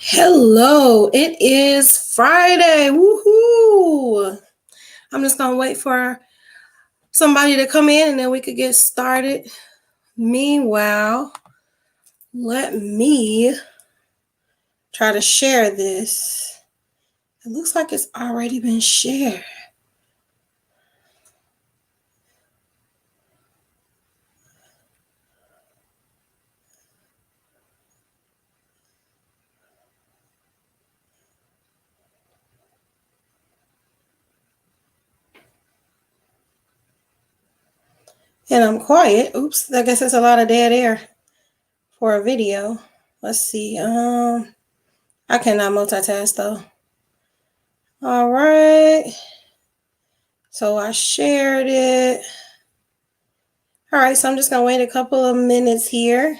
Hello, it is Friday. Woohoo! I'm just gonna wait for somebody to come in and then we could get started. Meanwhile, let me try to share this. It looks like it's already been shared. And I'm quiet. Oops, I guess it's a lot of dead air for a video. Let's see. I cannot multitask though. All right. So I shared it. All right, so I'm just gonna wait a couple of minutes here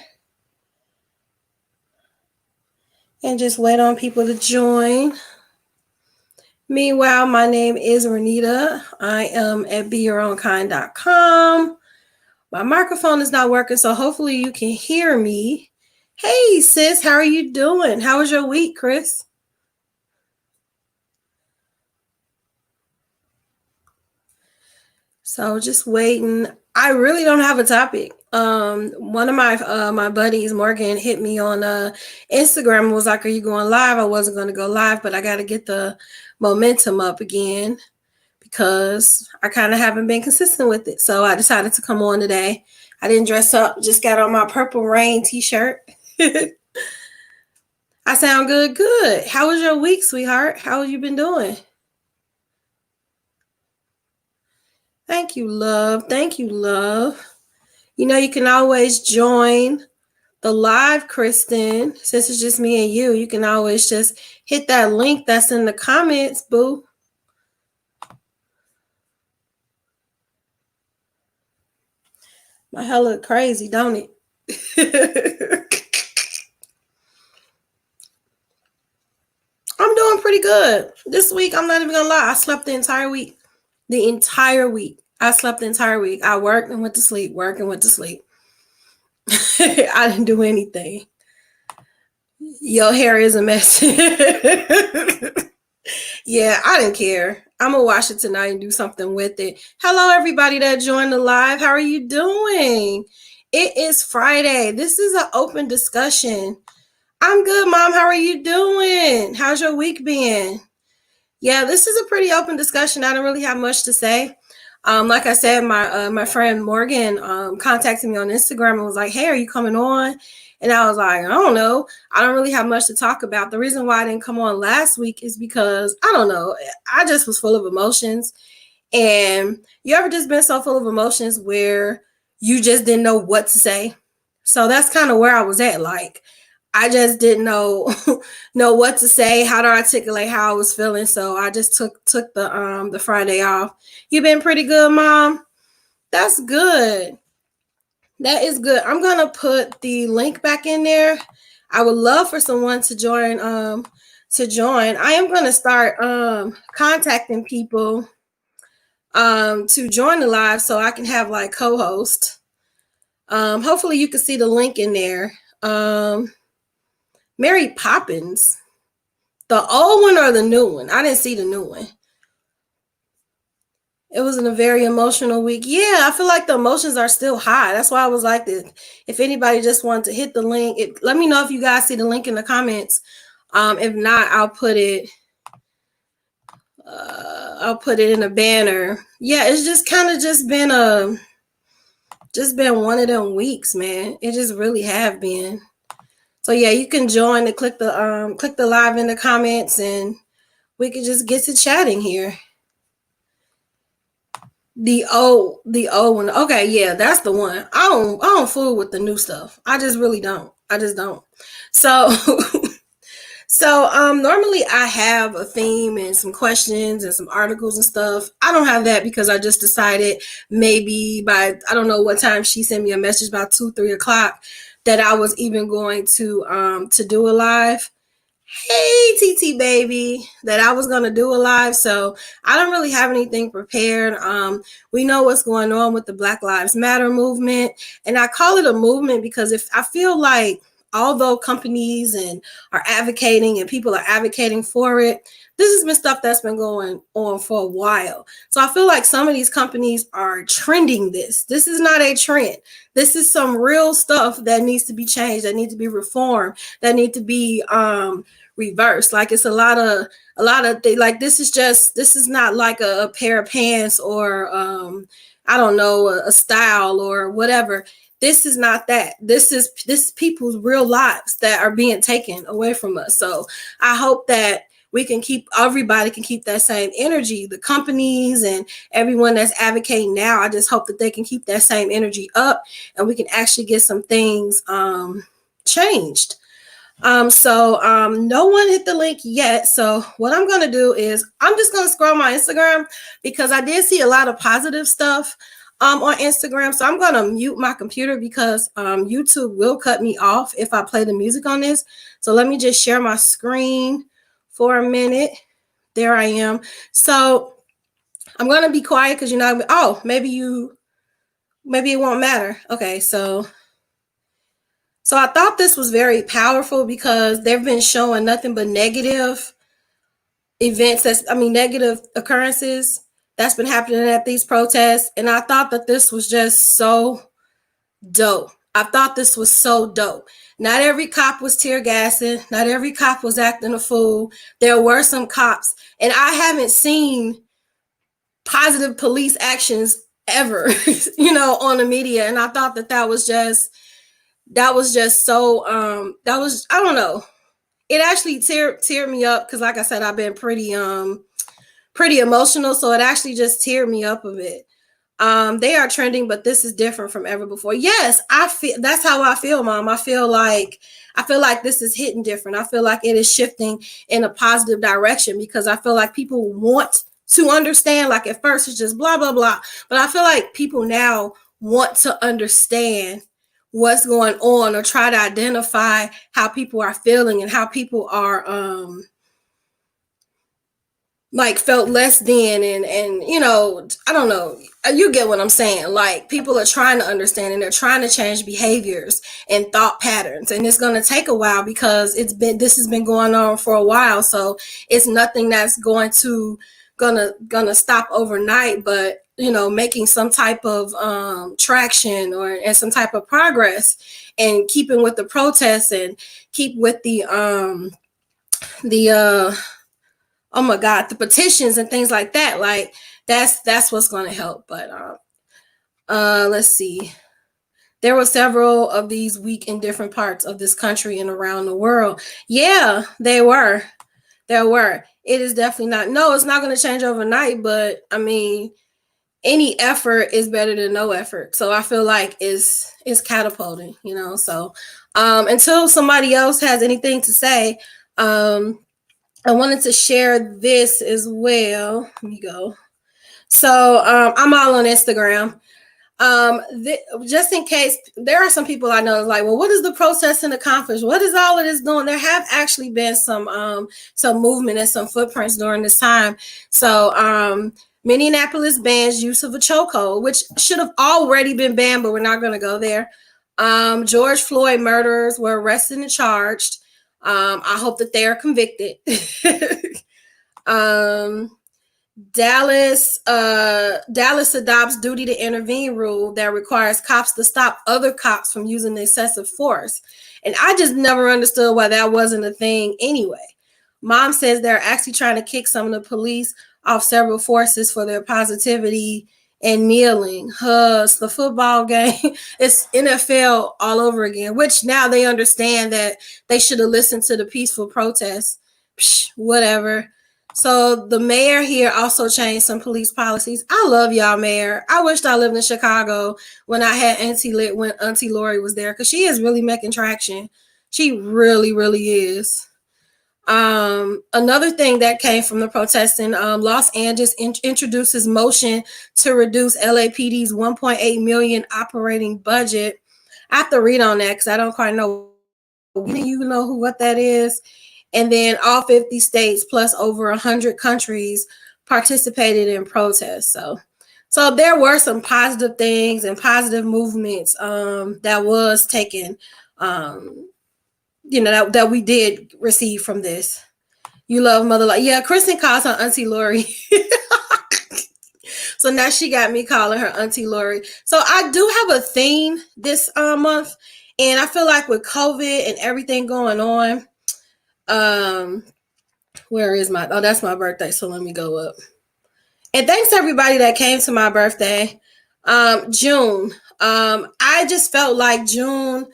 and just wait on people to join. Meanwhile, my name is Renita. I am at BeYourOwnKind.com. My microphone is not working, so hopefully you can hear me. Hey, sis, how are you doing? How was your week, Chris? So just waiting. I really don't have a topic. One of my buddies, Morgan, hit me on Instagram and was like, "Are you going live?" I wasn't going to go live, but I got to get the momentum up again because I kind of haven't been consistent with it. So I decided to come on today. I didn't dress up, just got on my Purple Rain t-shirt. I sound good? Good. How was your week, sweetheart? How have you been doing? Thank you, love. Thank you, love. You know, you can always join the live, Kristen. Since it's just me and you can always just hit that link that's in the comments, boo. My hair look crazy, don't it? I'm doing pretty good. This week, I'm not even gonna lie, I slept the entire week. The entire week. I slept the entire week. I worked and went to sleep, worked and went to sleep. I didn't do anything. Your hair is a mess. Yeah, I didn't care. I'm gonna wash it tonight and do something with it. Hello, everybody that joined the live. How are you doing? It is Friday. This is an open discussion. I'm good, Mom. How are you doing? How's your week been? Yeah, this is a pretty open discussion. I don't really have much to say. Like I said, my friend Morgan contacted me on Instagram and was like, "Hey, are you coming on?" And I was like, "I don't know. I don't really have much to talk about." The reason why I didn't come on last week is because I don't know. I just was full of emotions. And you ever just been so full of emotions where you just didn't know what to say? So that's kind of where I was at. Like, I just didn't know know what to say, how to articulate how I was feeling. So I just took the Friday off. You been pretty good, Mom? That's good. That is good. I'm gonna put the link back in there. I would love for someone to join. I am gonna start contacting people to join the live so I can have like co-host. Hopefully you can see the link in there. Mary Poppins. The old one or the new one? I didn't see the new one. It was in a very emotional week. Yeah, I feel like the emotions are still high. That's why I was like this. If anybody just wanted to hit the link, let me know if you guys see the link in the comments. If not, I'll put it in a banner. Yeah, it's just kind of just been one of them weeks, man. It just really have been. So yeah, you can join and click the live in the comments and we can just get to chatting here. The old one. Okay, yeah, that's the one. I don't fool with the new stuff. I just really don't. I just don't. So normally I have a theme and some questions and some articles and stuff. I don't have that because I just decided maybe by I don't know what time she sent me a message about 2-3 o'clock that I was even going to do a live. Hey TT baby, that I was gonna do a live, so I don't really have anything prepared. We know what's going on with the Black Lives Matter movement, and I call it a movement because if I feel like although companies and are advocating and people are advocating for it, this has been stuff that's been going on for a while. So I feel like some of these companies are trending this. This is not a trend. This is some real stuff that needs to be changed, that needs to be reformed, that need to be reversed. Like it's a lot of things. Like this is not like a pair of pants or I don't know, a style or whatever. This is not that. This is people's real lives that are being taken away from us. So I hope that everybody can keep that same energy. The companies and everyone that's advocating now, I just hope that they can keep that same energy up and we can actually get some things changed. No one hit the link yet. So what I'm going to do is I'm just going to scroll my Instagram because I did see a lot of positive stuff on Instagram. So I'm going to mute my computer because YouTube will cut me off if I play the music on this. So let me just share my screen for a minute. There I am. So I'm going to be quiet because you're not, oh, maybe it won't matter. Okay. So I thought this was very powerful because they've been showing nothing but negative events, negative occurrences that's been happening at these protests. And I thought that this was just so dope. I thought this was so dope. Not every cop was tear gassing. Not every cop was acting a fool. There were some cops. And I haven't seen positive police actions ever, on the media. And I thought that was just so, I don't know. It actually teared me up because, like I said, I've been pretty emotional. So it actually just teared me up a bit. They are trending, but this is different from ever before. Yes, that's how I feel, Mom. I feel like this is hitting different. I feel like it is shifting in a positive direction because I feel like people want to understand. Like at first it's just blah, blah, blah. But I feel like people now want to understand what's going on or try to identify how people are feeling and how people are felt less than and I don't know, you get what I'm saying. Like people are trying to understand and they're trying to change behaviors and thought patterns, and it's going to take a while because this has been going on for a while. So it's nothing that's going to stop overnight, but making some type of traction and some type of progress and keeping with the protests and keep with the oh my God, the petitions and things like that. Like that's what's going to help. But let's see. There were several of these week in different parts of this country and around the world. Yeah, there were. It is definitely not. No, it's not going to change overnight. But I mean, any effort is better than no effort. So I feel like it's catapulting. So until somebody else has anything to say, I wanted to share this as well. Let me go. So I'm all on Instagram. Just in case, there are some people I know like, well, what is the protest and the conference? What is all of this doing? There have actually been some movement and some footprints during this time. So Minneapolis bans use of a chokehold, which should have already been banned, but we're not going to go there. George Floyd murderers were arrested and charged. I hope that they are convicted. Dallas adopts duty to intervene rule that requires cops to stop other cops from using excessive force. And I just never understood why that wasn't a thing anyway. Mom says they're actually trying to kick some of the police off several forces for their positivity and kneeling. The football game, it's NFL all over again, which now they understand that they should have listened to the peaceful protests. Whatever. So the mayor here also changed some police policies. I love y'all, mayor. I wished I lived in Chicago when I had when Auntie Lori was there, because she is really making traction. She really, really is. Another thing that came from the protesting, Los Angeles introduces motion to reduce LAPD's $1.8 million operating budget. I have to read on that because I don't quite know. You know what that is? And then all 50 states plus over 100 countries participated in protests. So there were some positive things and positive movements that was taken that we did receive from this. You love mother like, yeah, Kristen calls her Auntie Lori. So now she got me calling her Auntie Lori. So I do have a theme this month, and I feel like with COVID and everything going on, um, where is my? Oh, that's my birthday. So let me go up. And thanks to everybody that came to my birthday. June. I just felt like June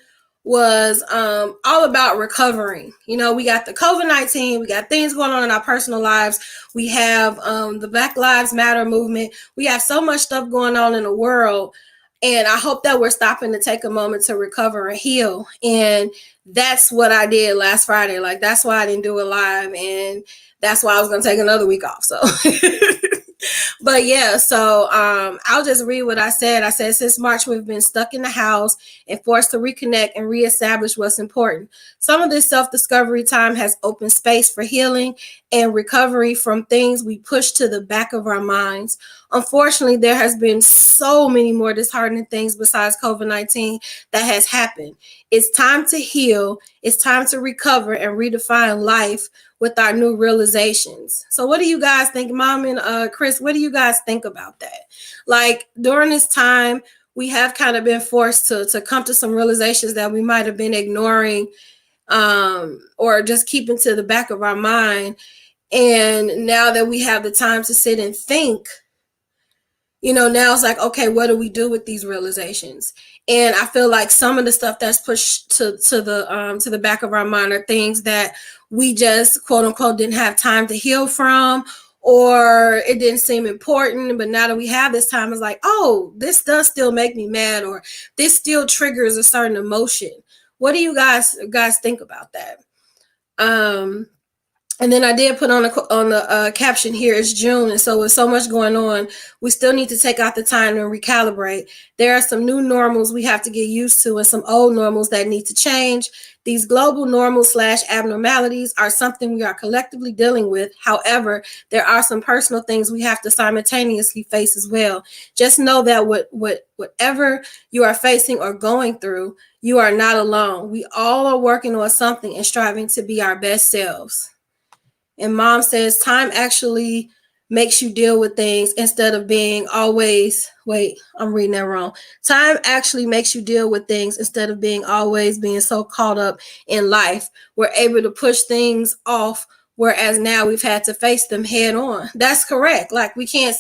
was all about recovering. We got the COVID-19, we got things going on in our personal lives. We have the Black Lives Matter movement. We have so much stuff going on in the world. And I hope that we're stopping to take a moment to recover and heal. And that's what I did last Friday. Like, that's why I didn't do it live. And that's why I was going to take another week off. So But yeah, so I'll just read what I said. I said, since March, we've been stuck in the house and forced to reconnect and reestablish what's important. Some of this self-discovery time has opened space for healing and recovery from things we push to the back of our minds. Unfortunately, there has been so many more disheartening things besides COVID-19 that has happened. It's time to heal. It's time to recover and redefine life with our new realizations. So what do you guys think, Mom and Chris, what do you guys think about that? Like, during this time, we have kind of been forced to come to some realizations that we might have been ignoring or just keeping to the back of our mind. And now that we have the time to sit and think, now it's like, okay, what do we do with these realizations? And I feel like some of the stuff that's pushed to the back of our mind are things that we just, quote unquote, didn't have time to heal from, or it didn't seem important. But now that we have this time, it's like, oh, this does still make me mad, or this still triggers a certain emotion. What do you guys think about that? And then I did put on the caption here, it's June, and so with so much going on, we still need to take out the time and recalibrate. There are some new normals we have to get used to and some old normals that need to change. These global normals / abnormalities are something we are collectively dealing with. However, there are some personal things we have to simultaneously face as well. Just know that whatever you are facing or going through, you are not alone. We all are working on something and striving to be our best selves. And Mom says time actually makes you deal with things instead of being always, wait, I'm reading that wrong. Time actually makes you deal with things instead of being always being so caught up in life. We're able to push things off, whereas now we've had to face them head on. That's correct. Like, we can't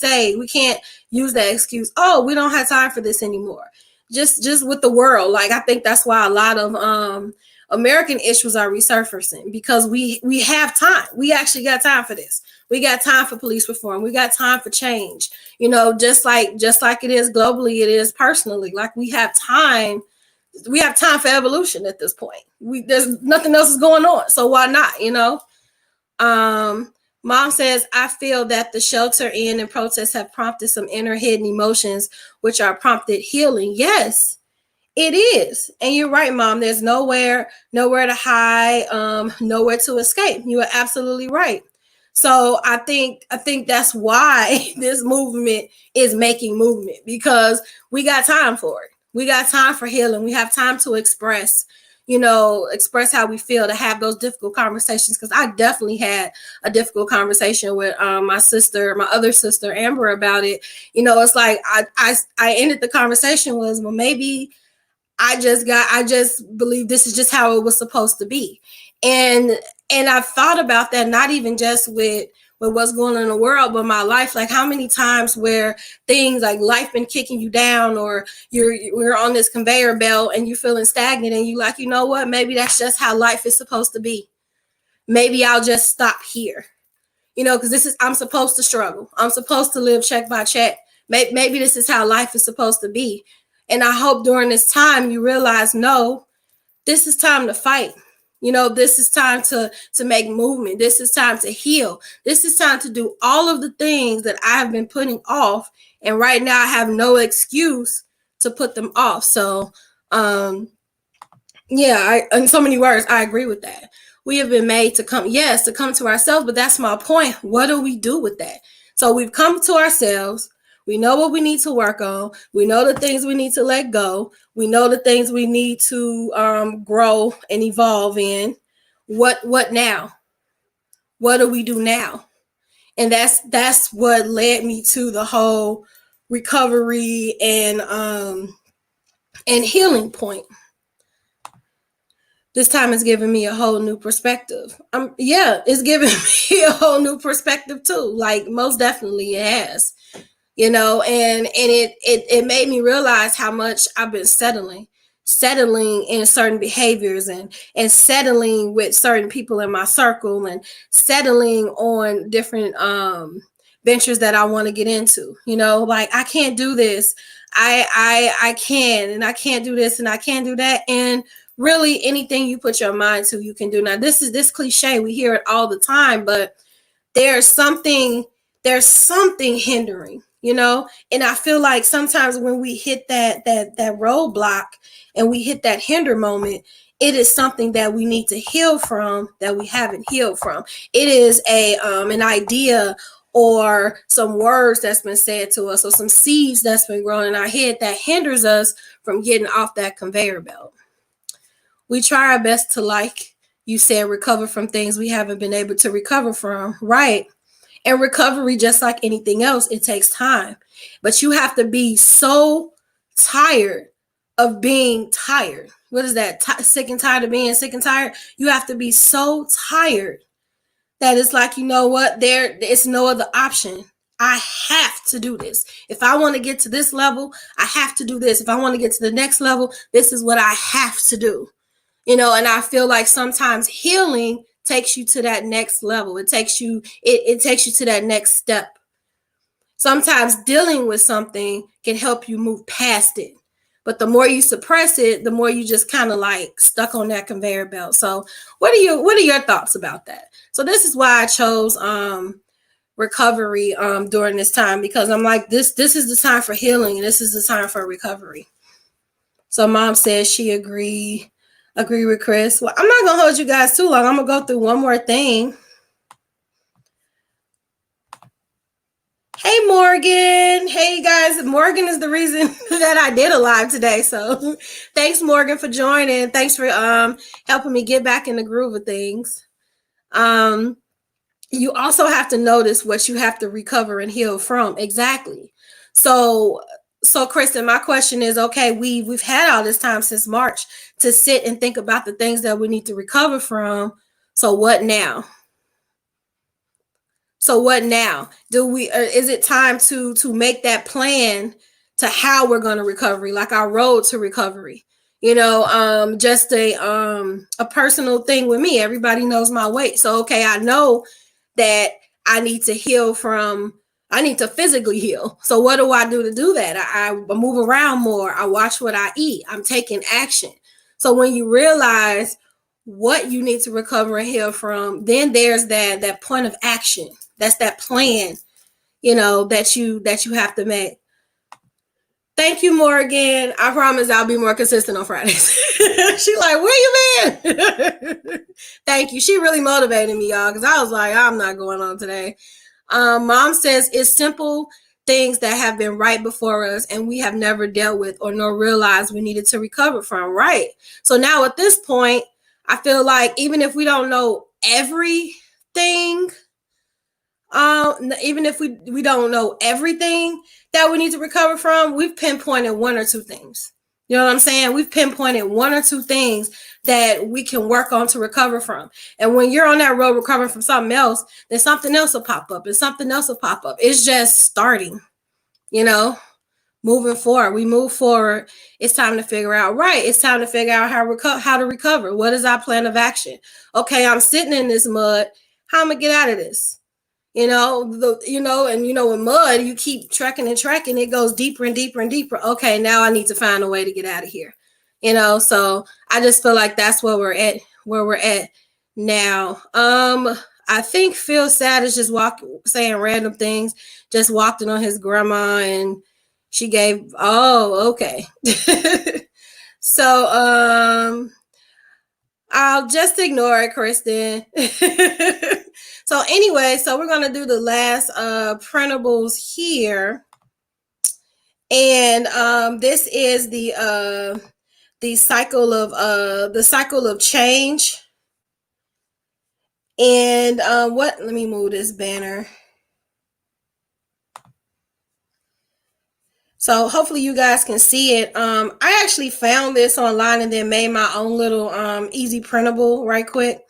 use that excuse, oh, we don't have time for this anymore. Just with the world. Like, I think that's why a lot of American issues are resurfacing, because we have time. We actually got time for this. We got time for police reform. We got time for change. Just like it is globally, it is personally. Like, we have time. We have time for evolution at this point. There's nothing else is going on, so why not? Mom says, I feel that the shelter in and protests have prompted some inner hidden emotions, which are prompted healing. Yes. It is. And you're right, Mom. There's nowhere to hide, nowhere to escape. You are absolutely right. So I think that's why this movement is making movement, because we got time for it. We got time for healing. We have time to express how we feel, to have those difficult conversations. Because I definitely had a difficult conversation with my other sister, Amber, about it. It's like I ended the conversation was, well, maybe I just believe this is just how it was supposed to be. And I've thought about that, not even just with what's going on in the world, but my life. Like, how many times where things like life been kicking you down, or we're on this conveyor belt and you're feeling stagnant, and you like, you know what, maybe that's just how life is supposed to be. Maybe I'll just stop here. Because I'm supposed to struggle. I'm supposed to live check by check. Maybe this is how life is supposed to be. And I hope during this time you realize, no, this is time to fight. This is time to make movement. This is time to heal. This is time to do all of the things that I have been putting off. And right now I have no excuse to put them off. So, in so many words, I agree with that. We have been made to come to ourselves, but that's my point. What do we do with that? So we've come to ourselves. We know what we need to work on. We know the things we need to let go. We know the things we need to grow and evolve in. What now? What do we do now? And that's what led me to the whole recovery and healing point. This time it's giving me a whole new perspective. Yeah, it's giving me a whole new perspective too. Like most definitely it has. And it made me realize how much I've been settling in certain behaviors and settling with certain people in my circle and settling on different ventures that I want to get into. Like I can't do this. I can, and I can't do this, and I can't do that. And really anything you put your mind to, you can do. Now this is this cliche, we hear it all the time, but there's something hindering, and I feel like sometimes when we hit that roadblock and we hit that hinder moment, it is something that we need to heal from, that we haven't healed from. It is an idea or some words that's been said to us or some seeds that's been grown in our head that hinders us from getting off that conveyor belt. We try our best to, like you said, recover from things we haven't been able to recover from, right? And recovery, just like anything else, it takes time. But you have to be so tired of being tired. What is that? Sick and tired of being sick and tired? You have to be so tired that it's like, you know what? It's no other option. I have to do this. If I want to get to this level, I have to do this. If I want to get to the next level, this is what I have to do. And I feel like sometimes healing takes you to that next level. It takes you to that next step. Sometimes dealing with something can help you move past it. But the more you suppress it, the more you just kind of like stuck on that conveyor belt. So what are your thoughts about that? So this is why I chose recovery during this time, because I'm like, this is the time for healing, and this is the time for recovery. So mom says she agree with Chris. Well, I'm not gonna hold you guys too long. I'm gonna go through one more thing. Hey Morgan. Hey guys, Morgan is the reason that I did a live today. So thanks Morgan for joining. Thanks for helping me get back in the groove of things. You also have to notice what you have to recover and heal from. Exactly. So Kristen, my question is, okay, we've had all this time since March to sit and think about the things that we need to recover from. So what now? Is it time to make that plan to how we're going to recovery, like our road to recovery? Just a personal thing with me. Everybody knows my weight. So okay, I know that I need to physically heal. So what do I do to do that? I move around more. I watch what I eat. I'm taking action. So when you realize what you need to recover and heal from, then there's that point of action. That's that plan, that you have to make. Thank you, Morgan. I promise I'll be more consistent on Fridays. She like, where you been? Thank you. She really motivated me, y'all, because I was like, I'm not going on today. Mom says it's simple things that have been right before us and we have never dealt with or nor realized we needed to recover from. Right. So now at this point, I feel like even if we don't know everything, even if we don't know everything that we need to recover from, we've pinpointed one or two things. You know what I'm saying? We've pinpointed one or two things that we can work on to recover from. And when you're on that road recovering from something else, then something else will pop up and something else will pop up. It's just starting, moving forward. We move forward. It's time to figure out, right. It's time to figure out how to recover. What is our plan of action? Okay, I'm sitting in this mud. How am I gonna get out of this? With mud, you keep trekking and trekking, it goes deeper and deeper and deeper. Okay, now I need to find a way to get out of here. So I just feel like that's where we're at now. I think Phil Sad is just saying random things, just walked in on his grandma and she gave, okay. So I'll just ignore it, Kristen. So anyway, so we're going to do the last printables here. And this is the cycle of change. And what? Let me move this banner. So hopefully you guys can see it. I actually found this online and then made my own little easy printable right quick.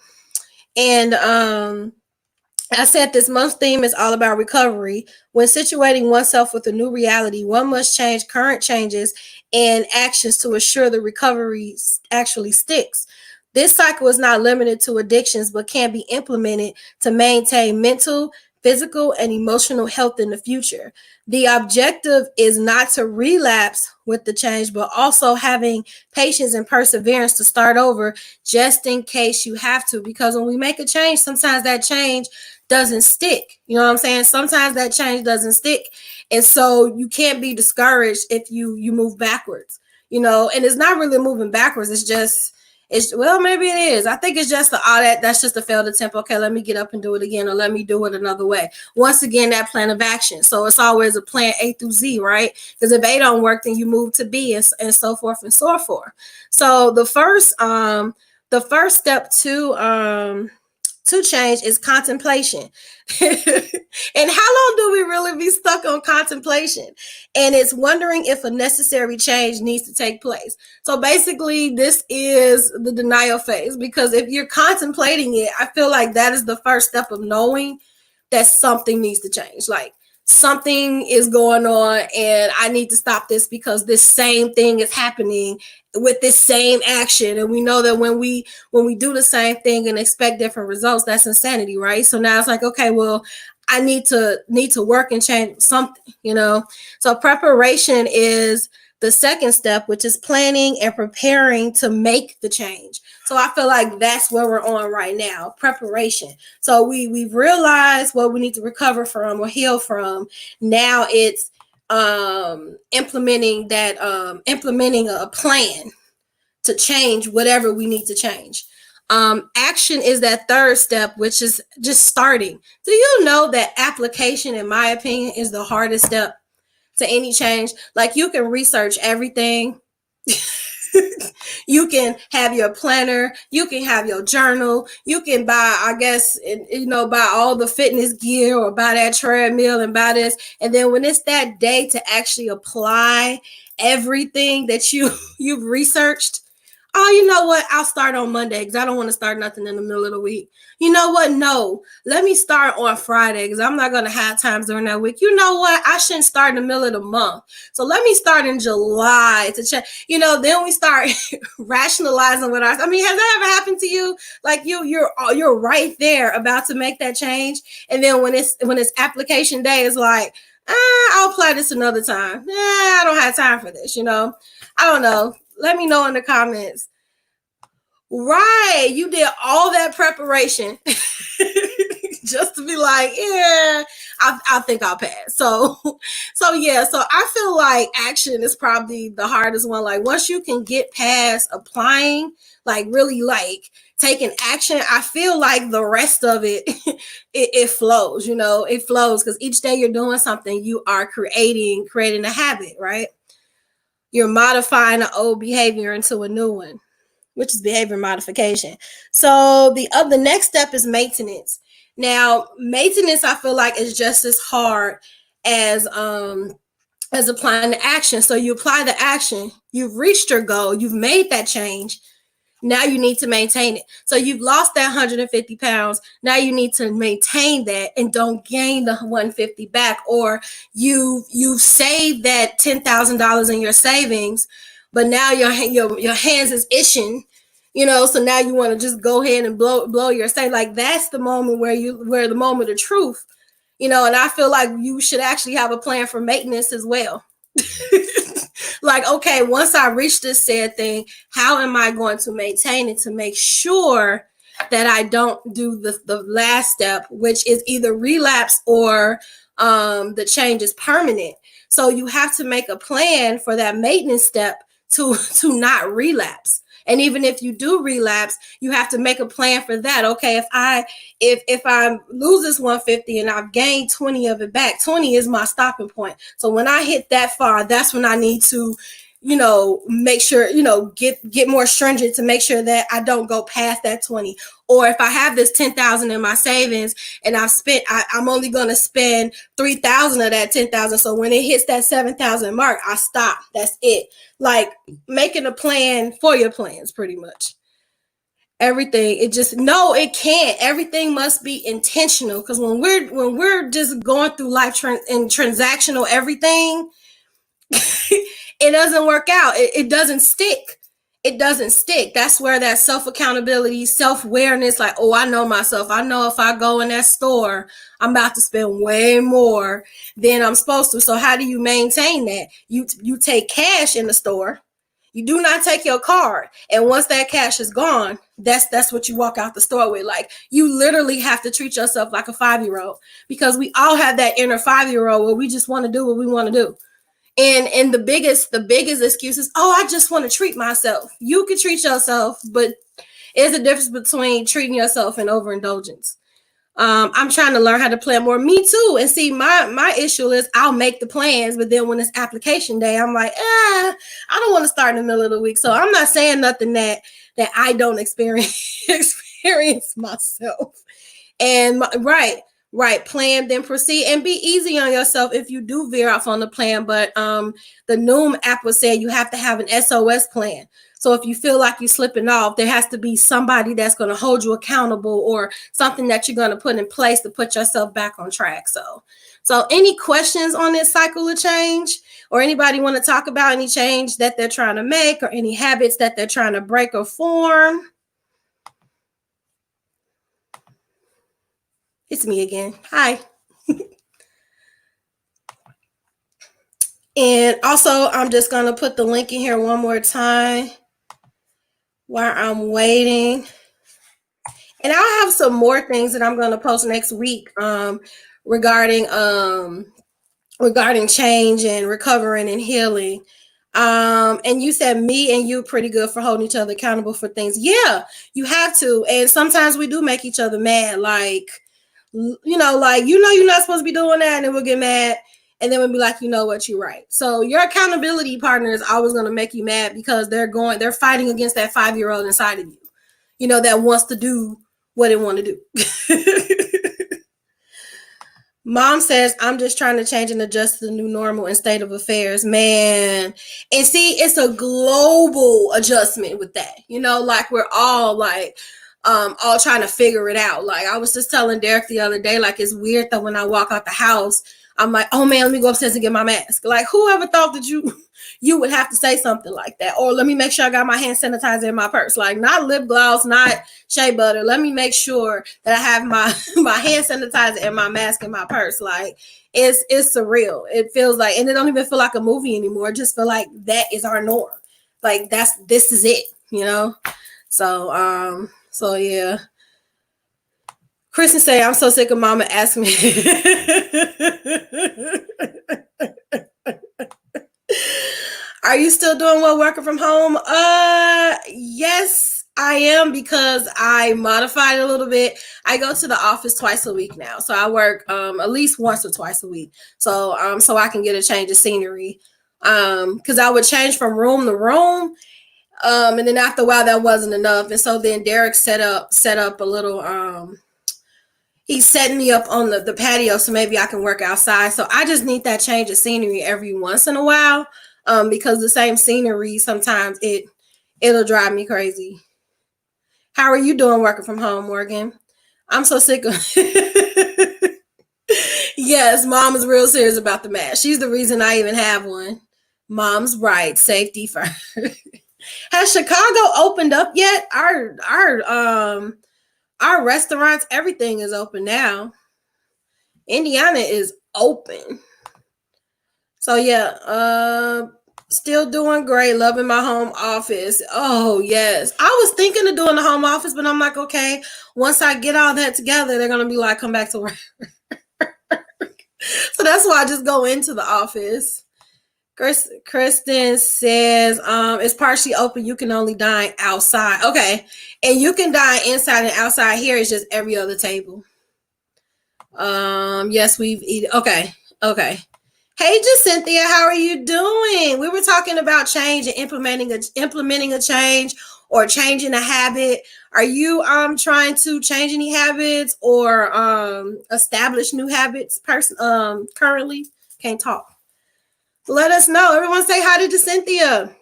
And I said this month's theme is all about recovery. When situating oneself with a new reality, one must change current changes and actions to assure the recovery actually sticks. This cycle is not limited to addictions, but can be implemented to maintain mental, physical, and emotional health in the future. The objective is not to relapse with the change, but also having patience and perseverance to start over just in case you have to. Because when we make a change, sometimes that change doesn't stick. You know what I'm saying? Sometimes that change doesn't stick. And so you can't be discouraged if you move backwards, and it's not really moving backwards. Well, maybe it is. I think it's just that's just a failed attempt. Okay, let me get up and do it again, or let me do it another way. Once again, that plan of action. So it's always a plan A through Z, right? Because if A don't work, then you move to B, and so forth and so forth. So the first step to change is contemplation. And how long do we really be stuck on contemplation? And it's wondering if a necessary change needs to take place. So basically, this is the denial phase, because if you're contemplating it, I feel like that is the first step of knowing that something needs to change. Like, something is going on and I need to stop this because this same thing is happening with this same action. And we know that when we do the same thing and expect different results, that's insanity, right? So now it's like, okay, well, I need to work and change something. So preparation is the second step, which is planning and preparing to make the change. So I feel like that's where we're on right now, preparation. So we've realized what we need to recover from or heal from. Now it's implementing a plan to change whatever we need to change. Action is that third step, which is just starting. Do you know that application, in my opinion, is the hardest step to any change? Like, you can research everything. You can have your planner, you can have your journal, you can buy, I guess, buy all the fitness gear or buy that treadmill and buy this. And then when it's that day to actually apply everything that you've researched, oh, you know what? I'll start on Monday because I don't want to start nothing in the middle of the week. You know what? No, let me start on Friday because I'm not going to have times during that week. You know what? I shouldn't start in the middle of the month. So let me start in July to check. Then we start rationalizing with us. I mean, has that ever happened to you? Like, you're right there about to make that change, and then when it's application day, it's like, I'll apply this another time. I don't have time for this. I don't know. Let me know in the comments. Right, you did all that preparation just to be like, yeah, I think I'll pass. So I feel like action is probably the hardest one. Like, once you can get past applying, like really like taking action, I feel like the rest of it, it flows. It flows because each day you're doing something, you are creating a habit, right? You're modifying an old behavior into a new one, which is behavior modification. So the next step is maintenance. Now, maintenance, I feel like, is just as hard as applying the action. So you apply the action, you've reached your goal, you've made that change. Now you need to maintain it. So you've lost that 150 pounds. Now you need to maintain that and don't gain the 150 back. Or you've saved that $10,000 in your savings, but now your hands is itching. So now you want to just go ahead and blow your savings. Like, that's the moment where the moment of truth. And I feel like you should actually have a plan for maintenance as well. Like, okay, once I reach this said thing, how am I going to maintain it to make sure that I don't do the last step, which is either relapse or the change is permanent. So you have to make a plan for that maintenance step to not relapse. And even if you do relapse, you have to make a plan for that. Okay, if I lose this 150 and I've gained 20 of it back, 20 is my stopping point. So when I hit that far, that's when I need to, make sure, get more stringent to make sure that I don't go past that 20. Or if I have this 10,000 in my savings and I'm only going to spend 3,000 of that 10,000. So when it hits that 7,000 mark, I stop. That's it. Like making a plan for your plans, pretty much. Everything. It can't. Everything must be intentional. Because when we're just going through life and transactional everything, it doesn't work out. It doesn't stick. It doesn't stick. That's where that self-accountability, self-awareness, like, oh, I know myself. I know if I go in that store, I'm about to spend way more than I'm supposed to. So how do you maintain that? You take cash in the store. You do not take your card. And once that cash is gone, that's what you walk out the store with. Like, you literally have to treat yourself like a 5-year-old, because we all have that inner 5-year-old where we just want to do what we want to do. And the biggest excuse is, oh, I just want to treat myself. You can treat yourself, but there's a difference between treating yourself and overindulgence. I'm trying to learn how to plan more. Me too. And see, my issue is I'll make the plans, but then when it's application day, I'm like, I don't want to start in the middle of the week. So I'm not saying nothing that I don't experience myself. And Right. Plan, then proceed, and be easy on yourself if you do veer off on the plan. But the Noom app was saying you have to have an SOS plan. So if you feel like you're slipping off, there has to be somebody that's going to hold you accountable, or something that you're going to put in place to put yourself back on track. So any questions on this cycle of change, or anybody want to talk about any change that they're trying to make, or any habits that they're trying to break or form? It's me again. Hi. And also, I'm just going to put the link in here one more time while I'm waiting. And I'll have some more things that I'm going to post next week regarding change and recovering and healing. And you said me and you pretty good for holding each other accountable for things. Yeah, you have to. And sometimes we do make each other mad. Like, you're not supposed to be doing that, and then we'll get mad, and then we'll be like, you know what, you're right. So your accountability partner is always going to make you mad, because they're fighting against that 5-year-old inside of you, that wants to do what it want to do. Mom says, I'm just trying to change and adjust to the new normal and state of affairs, man. And see, it's a global adjustment with that, like we're all like, all trying to figure it out. Like, I was just telling Derek the other day, like, it's weird that when I walk out the house, I'm like, oh man, let me go upstairs and get my mask. Like, whoever thought that you would have to say something like that? Or let me make sure I got my hand sanitizer in my purse. Like, not lip gloss, not shea butter. Let me make sure that I have my hand sanitizer and my mask in my purse. Like, it's surreal. It feels like, and it don't even feel like a movie anymore. It just feel like that is our norm. Like, this is it, So yeah. Kristen say, I'm so sick of mama asking me. Are you still doing well working from home? Yes, I am, because I modified a little bit. I go to the office twice a week now. So I work at least once or twice a week. So I can get a change of scenery. Because I would change from room to room. And then after a while that wasn't enough. And so then Derek set up a little he's setting me up on the patio so maybe I can work outside. So I just need that change of scenery every once in a while. Because the same scenery, sometimes it'll drive me crazy. How are you doing working from home, Morgan? I'm so sick of Yes, mom is real serious about the mask. She's the reason I even have one. Mom's right. Safety first. Has Chicago opened up yet? Our restaurants, everything is open now. Indiana is open. So yeah, still doing great. Loving my home office. Oh yes. I was thinking of doing the home office, but I'm like, okay, once I get all that together, they're gonna be like, come back to work. So that's why I just go into the office. Kristen says, it's partially open. You can only dine outside. Okay. And you can dine inside and outside. Here is just every other table. Yes, we've eaten. Okay. Okay. Hey, Cynthia, how are you doing? We were talking about change and implementing a change or changing a habit. Are you trying to change any habits or establish new habits currently? Can't talk. Let us know. Everyone say hi to Cynthia.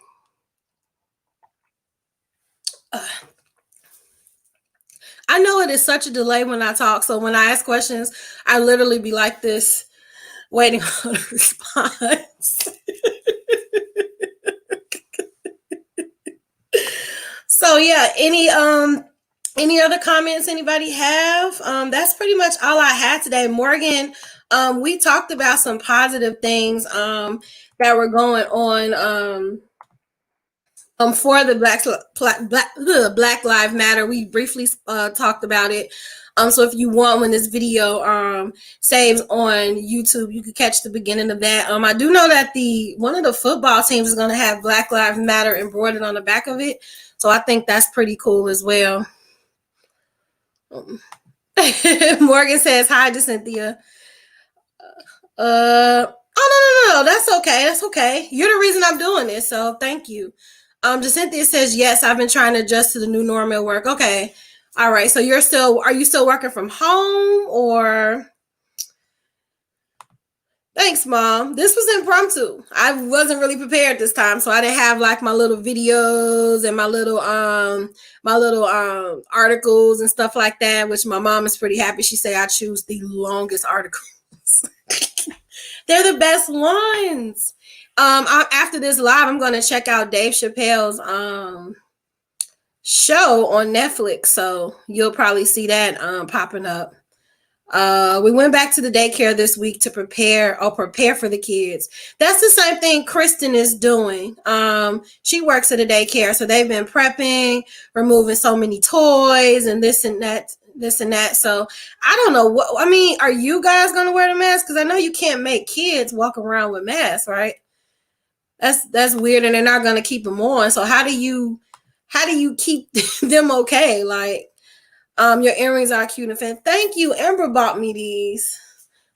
I know it is such a delay when I talk, so when I ask questions, I literally be like this, waiting on a response. So yeah, any other comments anybody have? That's pretty much all I had today. Morgan, we talked about some positive things that were going on for the Black Lives Matter. We briefly talked about it. So if you want, when this video saves on YouTube, you can catch the beginning of that. I do know that one of the football teams is going to have Black Lives Matter embroidered on the back of it. So I think that's pretty cool as well. Morgan says hi to Cynthia. Oh no, that's okay. That's okay. You're the reason I'm doing this, so thank you. Cynthia says yes. I've been trying to adjust to the new normal at work. Okay, all right. So are you still working from home or? Thanks, Mom. This was impromptu. I wasn't really prepared this time, so I didn't have like my little videos and my little articles and stuff like that. Which my mom is pretty happy. She say I choose the longest articles. They're the best ones. After this live, I'm going to check out Dave Chappelle's show on Netflix, so you'll probably see that popping up. We went back to the daycare this week to prepare for the kids. That's the same thing Kristen is doing. She works at a daycare, so they've been prepping, removing so many toys and this and that. So I don't know what, I mean, are you guys going to wear the mask? Because I know you can't make kids walk around with masks, right? That's weird, and they're not going to keep them on. So how do you keep them okay? Like, your earrings are cute and fan. Thank you. Amber bought me these.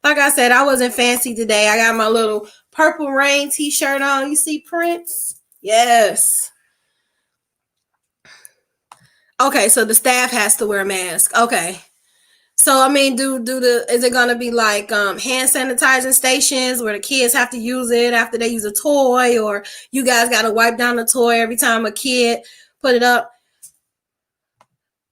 Like I said, I wasn't fancy today. I got my little Purple Rain t-shirt on. You see Prince? Yes. Okay, so the staff has to wear a mask. Okay. So I mean, is it gonna be like hand sanitizing stations where the kids have to use it after they use a toy, or you guys gotta wipe down the toy every time a kid put it up?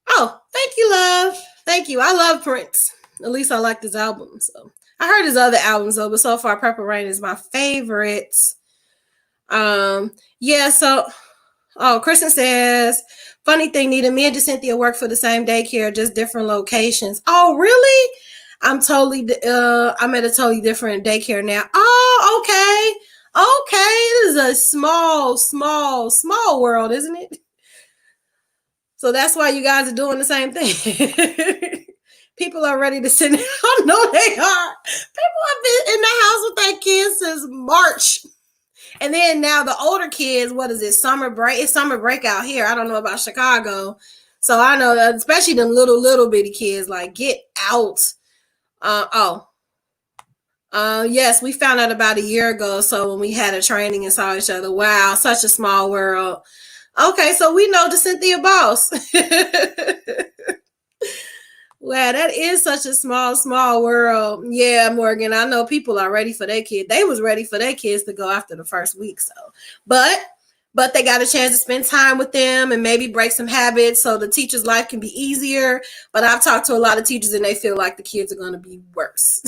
Oh, thank you, love. Thank you. I love Prince. At least I like his album. So I heard his other albums though, but so far Purple Rain is my favorite. Yeah, so Kristen says, funny thing, Nita, me and Cynthia work for the same daycare, just different locations. Oh, really? I'm at a totally different daycare now. Oh, okay. Okay. This is a small world, isn't it? So that's why you guys are doing the same thing. People are ready to sit down. I know they are. People have been in the house with their kids since March. And then now the older kids, what is it? Summer break. It's summer break out here. I don't know about Chicago. So I know that, especially the little bitty kids, like, get out. Yes, we found out about a year ago. So when we had a training and saw each other, wow, such a small world. Okay, so we know the Cynthia boss. Wow, that is such a small world. Yeah, Morgan, I know people are ready for their kids. They was ready for their kids to go after the first week. So, but they got a chance to spend time with them and maybe break some habits so the teacher's life can be easier. But I've talked to a lot of teachers and they feel like the kids are going to be worse.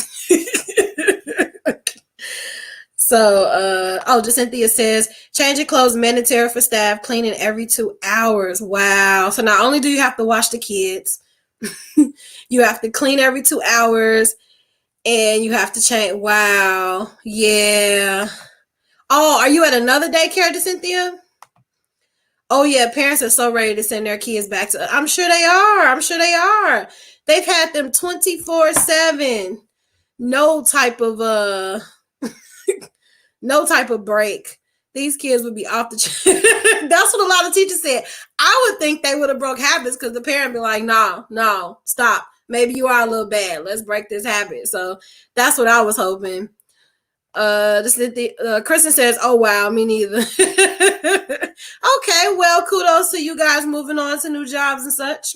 So, Cynthia says, changing clothes mandatory for staff, cleaning every 2 hours. Wow. So not only do you have to wash the kids, you have to clean every 2 hours and you have to change. Wow. Yeah. Oh, are you at another daycare, Cynthia? Oh yeah, parents are so ready to send their kids back to. I'm sure they are. They've had them 24/7. No type of no type of break, these kids would be off the chain. That's what a lot of teachers said. I would think they would have broke habits because the parent be like, no, stop. Maybe you are a little bad. Let's break this habit. So that's what I was hoping. Kristen says, "Oh wow, me neither." Okay, well, kudos to you guys moving on to new jobs and such.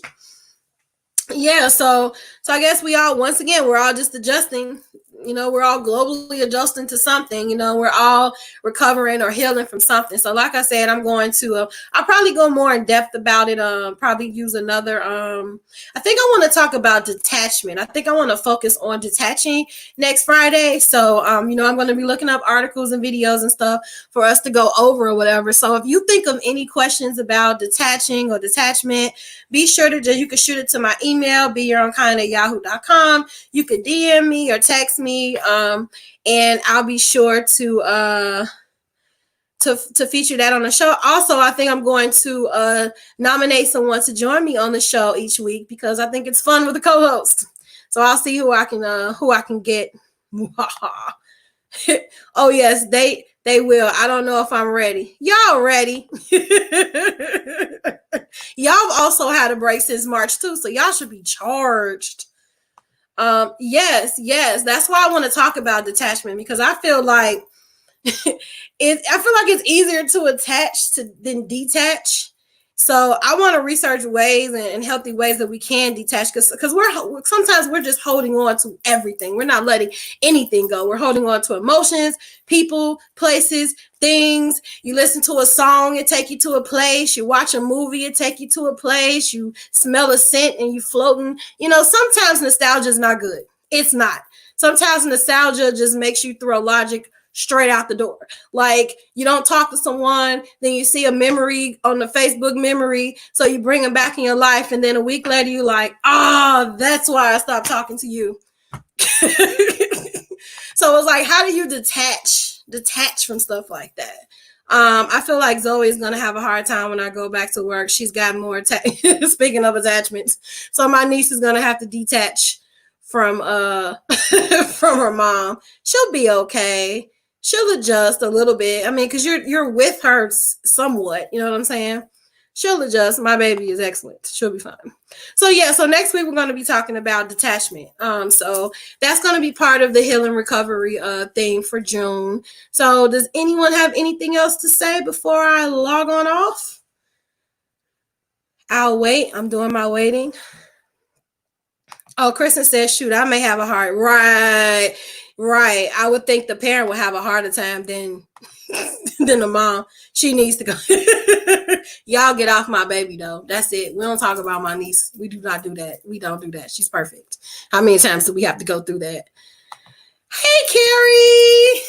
Yeah, so I guess we all, once again, we're all just adjusting. We're all globally adjusting to something. We're all recovering or healing from something. So like I said, I'm going to I'll probably go more in depth about it. Probably use another I think I want to talk about detachment. I think I want to focus on detaching next Friday. So I'm going to be looking up articles and videos and stuff for us to go over or whatever. So if you think of any questions about detaching or detachment, be sure to you can shoot it to my email, beyourownkind@yahoo.com. You could DM me or text me, and I'll be sure to feature that on the show. Also, I think I'm going to nominate someone to join me on the show each week because I think it's fun with the co-host. So I'll see who I can get. Oh yes, they will. I don't know if I'm ready. Y'all ready? Y'all also had a break since March too, so y'all should be charged. Yes, that's why I want to talk about detachment, because I feel like it's easier to attach than detach. So I want to research ways and healthy ways that we can detach, because sometimes we're just holding on to everything. We're not letting anything go. We're holding on to emotions, people, places, things. You listen to a song, it take you to a place. You watch a movie, it take you to a place. You smell a scent and you floating. Sometimes nostalgia is not good. It's not. Sometimes nostalgia just makes you throw logic straight out the door. Like, you don't talk to someone, then you see a memory on the Facebook memory, so you bring them back in your life, and then a week later you're like, that's why I stopped talking to you. So it's like, how do you detach from stuff like that? I feel like Zoe is going to have a hard time when I go back to work. She's got more speaking of attachments, so my niece is going to have to detach from from her mom. She'll be okay. She'll adjust a little bit. I mean, because you're with her somewhat. You know what I'm saying? She'll adjust. My baby is excellent. She'll be fine. So yeah. So next week we're going to be talking about detachment. So that's going to be part of the healing recovery thing for June. So does anyone have anything else to say before I log on off? I'll wait. I'm doing my waiting. Oh, Kristen says, shoot, I may have a heart. Right. I would think the parent would have a harder time than the mom. She needs to go. Y'all get off my baby, though. That's it. We don't talk about my niece. We do not do that. We don't do that. She's perfect. How many times do we have to go through that? Hey, Carrie.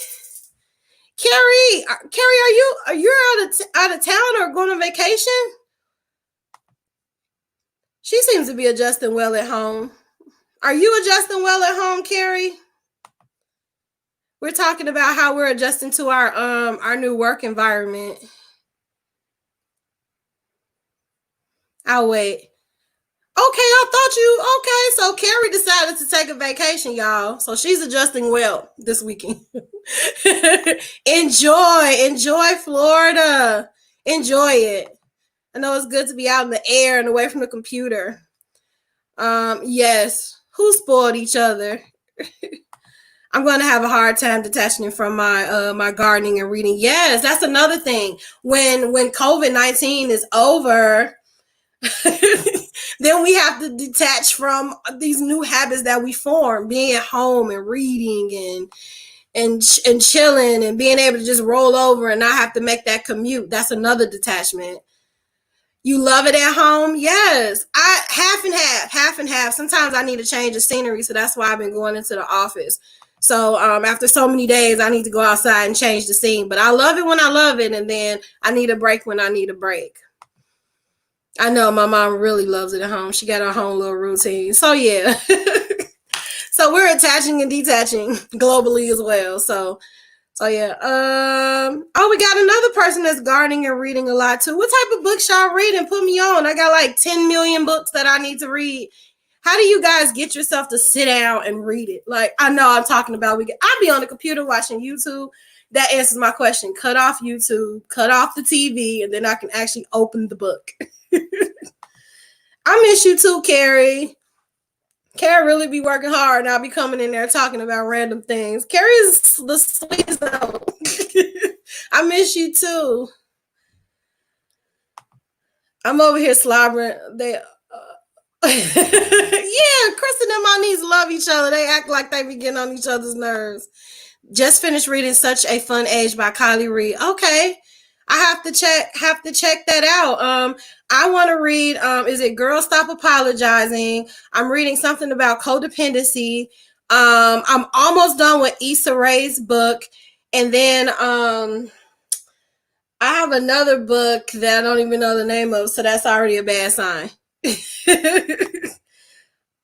Are you out of town or going on vacation? She seems to be adjusting well at home. Are you adjusting well at home, Carrie? We're talking about how we're adjusting to our new work environment. I'll wait. Okay, so Carrie decided to take a vacation, y'all. So she's adjusting well this weekend. Enjoy Florida. Enjoy it. I know it's good to be out in the air and away from the computer. Yes. Who spoiled each other? I'm going to have a hard time detaching from my gardening and reading. Yes, that's another thing. When COVID-19 is over, then we have to detach from these new habits that we form, being at home and reading and chilling and being able to just roll over and not have to make that commute. That's another detachment. You love it at home? Yes. Half and half. Sometimes I need to change the scenery, so that's why I've been going into the office. So after so many days, I need to go outside and change the scene. But I love it when I love it, and then I need a break when I need a break. I know my mom really loves it at home. She got her own little routine. So yeah. So we're attaching and detaching globally as well. So yeah. We got another person that's gardening and reading a lot too. What type of books y'all reading? Put me on. I got like 10 million books that I need to read. How do you guys get yourself to sit down and read it? Like, I know I'm talking about, I'll be on the computer watching YouTube, that answers my question. Cut off YouTube, cut off the TV, and then I can actually open the book. I miss you too, Carrie. Carrie really be working hard, and I'll be coming in there talking about random things. Carrie is the sweetest though. I miss you too. I'm over here slobbering. Yeah, Kristen and my niece love each other. They act like they be getting on each other's nerves. Just finished reading Such a Fun Age by Kylie Reed. Okay. I have to check that out. I want to read, is it Girl Stop Apologizing? I'm reading something about codependency. I'm almost done with Issa Rae's book. And then I have another book that I don't even know the name of, so that's already a bad sign.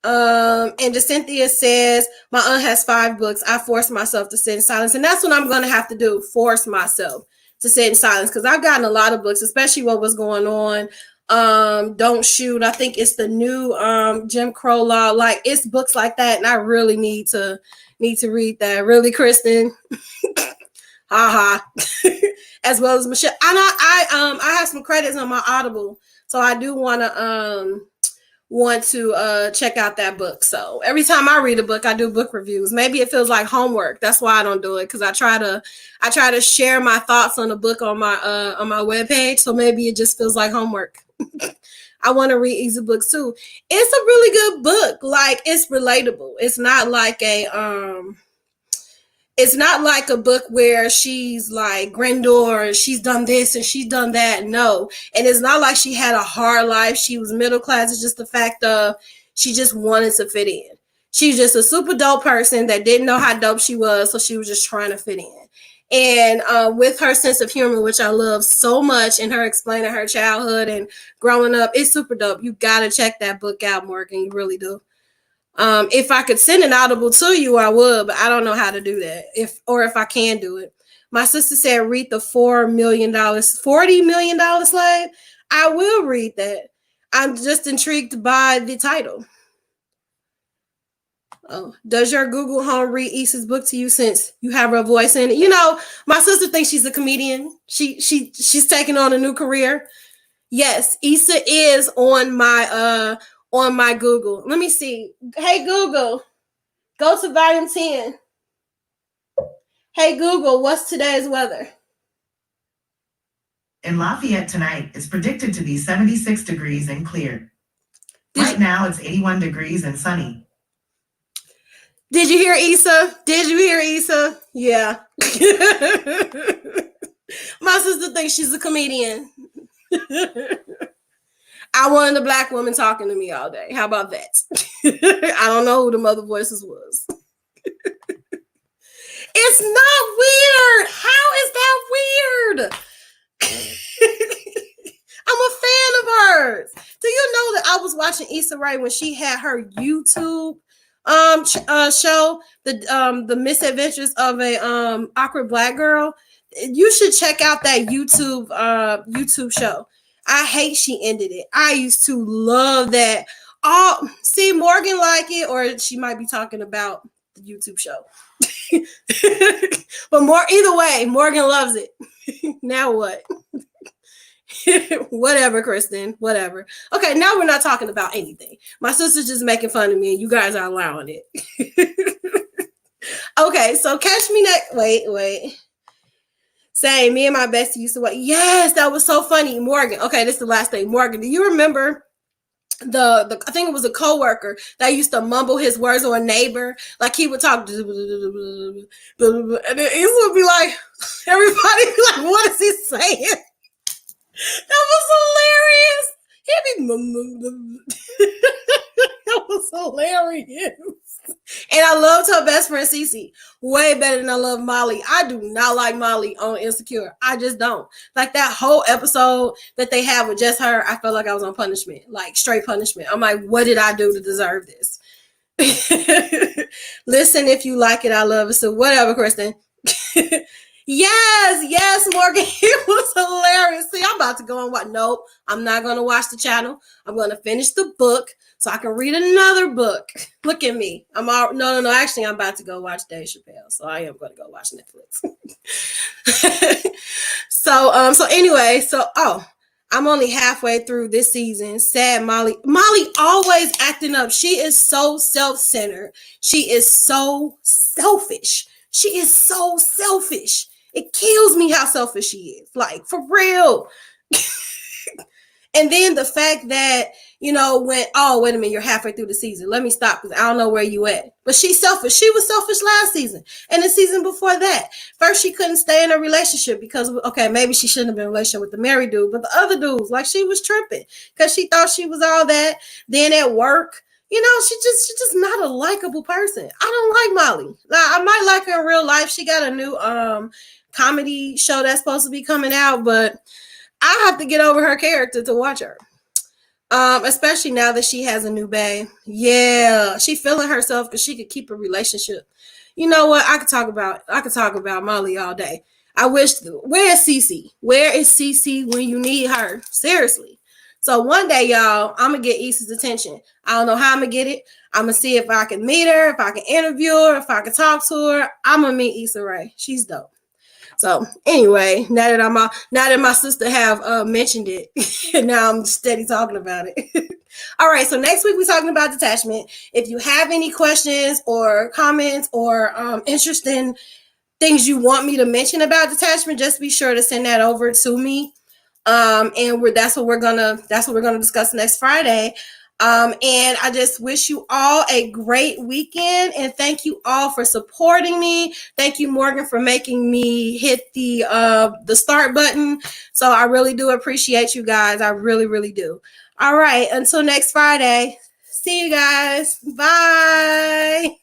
And Cynthia says, my aunt has 5 books. I force myself to sit in silence. And that's what I'm going to have to do, force myself to sit in silence, because I've gotten a lot of books, especially what was going on. Don't Shoot. I think it's the new Jim Crow law. Like, it's books like that, and I really need to read that. Really, Kristen? Haha. As well as Michelle. And I have some credits on my Audible, so I do want to check out that book. So every time I read a book, I do book reviews. Maybe it feels like homework. That's why I don't do it, because I try to share my thoughts on a book on my webpage. So maybe it just feels like homework. I want to read easy books too. It's a really good book. Like, it's relatable. It's not like a book where she's like Grendor and she's done this and she's done that. No. And it's not like she had a hard life. She was middle class. It's just the fact of she just wanted to fit in. She's just a super dope person that didn't know how dope she was, so she was just trying to fit in. And with her sense of humor, which I love so much, and her explaining her childhood and growing up, it's super dope. You got to check that book out, Morgan. You really do. If I could send an Audible to you, I would, but I don't know how to do that. If I can do it. My sister said, read the $40 million Slave. I will read that. I'm just intrigued by the title. Oh, does your Google Home read Issa's book to you since you have her voice in it? You know, my sister thinks she's a comedian. She's taking on a new career. Yes, Issa is on my Google. Let me see. Hey, Google, go to volume 10. Hey, Google, what's today's weather? In Lafayette tonight, it's predicted to be 76 degrees and clear. Right now, it's 81 degrees and sunny. Did you hear Issa? Yeah. My sister thinks she's a comedian. I wanted a Black woman talking to me all day. How about that? I don't know who the mother voices was. It's not weird. How is that weird? I'm a fan of hers. Do you know that I was watching Issa Rae when she had her YouTube show, the misadventures of a awkward Black girl? You should check out that YouTube show. I hate she ended it. I used to love that. See, Morgan like it, or she might be talking about the YouTube show. But either way, Morgan loves it. Now what? Whatever, Kristen. Whatever. Okay, now we're not talking about anything. My sister's just making fun of me, and you guys are allowing it. Okay, so catch me next. Wait. Saying me and my bestie used to watch. Yes, that was so funny. Morgan. Okay, this is the last thing. Morgan, do you remember the I think it was a coworker that used to mumble his words, or a neighbor? Like, he would talk, and then he would be like, everybody be like, what is he saying? That was hilarious. He'd be that was hilarious. And I loved her best friend Cece way better than I love Molly. I do not like Molly on Insecure. I just don't. Like, that whole episode that they had with just her, I felt like I was on punishment, like straight punishment. I'm like, what did I do to deserve this? Listen, if you like it, I love it. So whatever, Kristen. Yes, Morgan. It was hilarious. See, I'm about to go and watch. Nope, I'm not going to watch the channel. I'm going to finish the book so I can read another book. Look at me. I'm all no. Actually, I'm about to go watch Dave Chappelle, so I am going to go watch Netflix. So anyway, I'm only halfway through this season. Sad Molly. Molly always acting up. She is so self-centered. She is so selfish. She is so selfish. It kills me how selfish she is. Like, for real. And then the fact that, wait a minute, you're halfway through the season. Let me stop because I don't know where you at. But she's selfish. She was selfish last season and the season before that. First, she couldn't stay in a relationship because, okay, maybe she shouldn't have been in a relationship with the married dude, but the other dudes, like, she was tripping because she thought she was all that. Then at work, she's just not a likable person. I don't like Molly. Now, I might like her in real life. She got a new comedy show that's supposed to be coming out, but I have to get over her character to watch her. Especially now that she has a new bae. Yeah, she feeling herself because she could keep a relationship. You know what? I could talk about Molly all day. I wish. Where is Cece? Where is Cece when you need her? Seriously. So one day, y'all, I'm gonna get Issa's attention. I don't know how I'm gonna get it. I'm gonna see if I can meet her, if I can interview her, if I can talk to her. I'm gonna meet Issa Rae. She's dope. So anyway, now that my sister have mentioned it, now I'm steady talking about it. All right, so next week we're talking about detachment. If you have any questions or comments or interesting things you want me to mention about detachment, just be sure to send that over to me. And that's what we're gonna discuss next Friday. And I just wish you all a great weekend, and thank you all for supporting me. Thank you, Morgan, for making me hit the start button. So I really do appreciate you guys. I really, really do. All right, until next Friday. See you guys. Bye.